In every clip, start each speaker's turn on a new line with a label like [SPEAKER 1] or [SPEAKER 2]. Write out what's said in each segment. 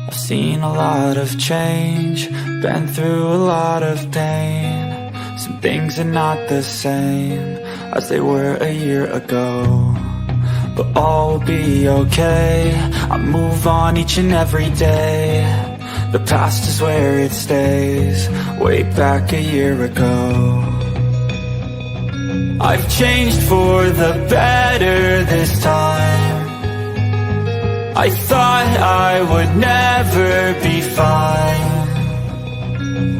[SPEAKER 1] I've seen a lot of change, been through a lot of pain. Some things are not the same as they were a year ago, but all will be okay. I move on each and every day. The past is where it stays, way back a year ago. I've changed for the better this time. I thought I would never be fine.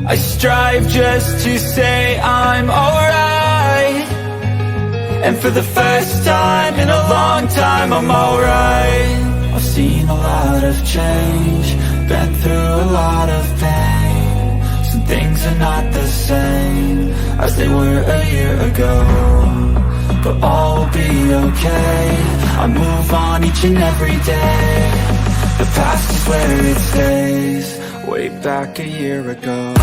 [SPEAKER 1] I strive just to say I'm alright, and for the first time in a long time I'm alright. I've seen a lot of change, been through a lot of pain. Some things are not the same as they were a year ago, but all will be okay. I move on each and every day. The past is where it stays, way back a year ago.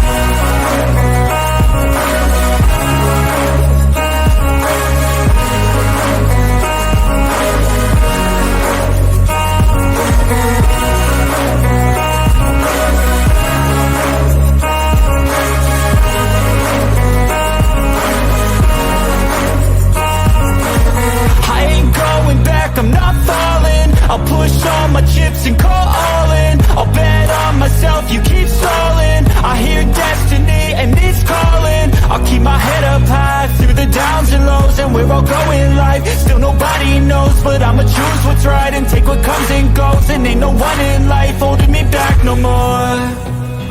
[SPEAKER 1] I'm not falling, I'll push all my chips and call all in. I'll bet on myself, you keep stalling. I hear destiny and it's calling. I'll keep my head up high through the downs and lows, and we're all going life. Still nobody knows, but I'ma choose what's right and take what comes and goes. And ain't no one in life holding me back no more.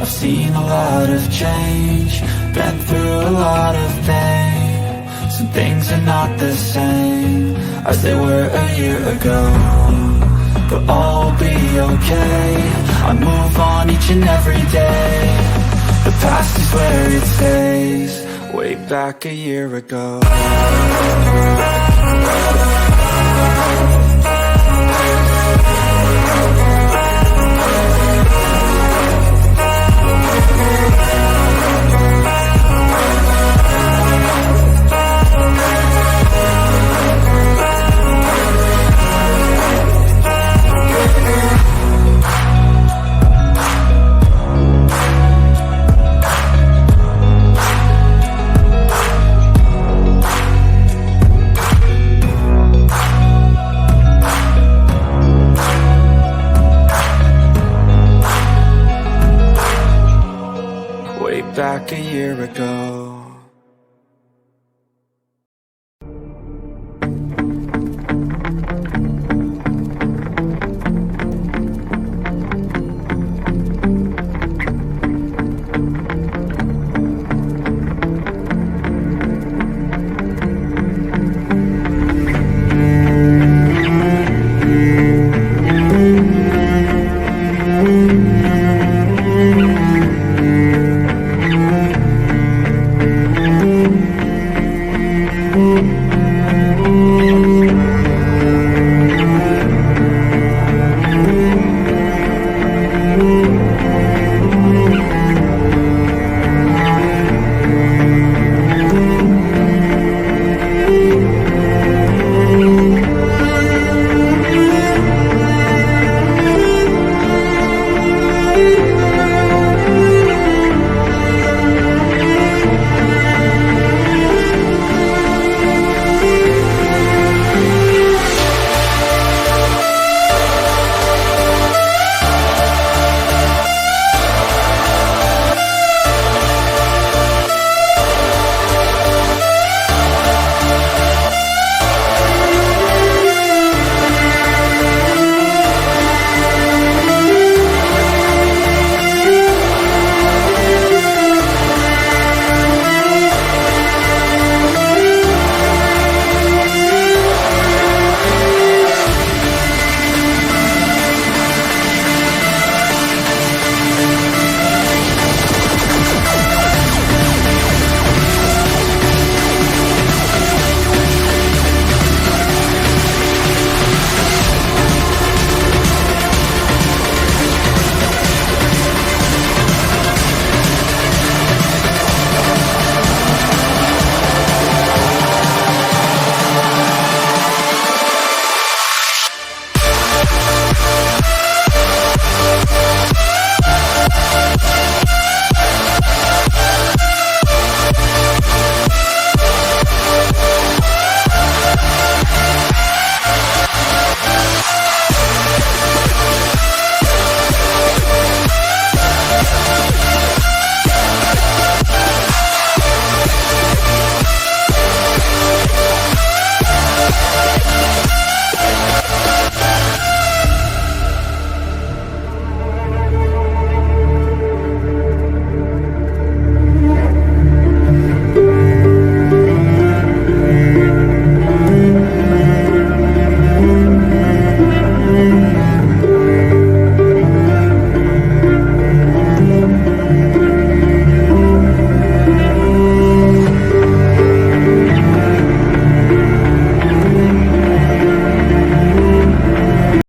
[SPEAKER 1] I've seen a lot of change, been through a lot of pain. Some things are not the same as they were a year ago, but all will be okay. I move on each and every day. The past is where it stays, way back a year ago. Back a year ago.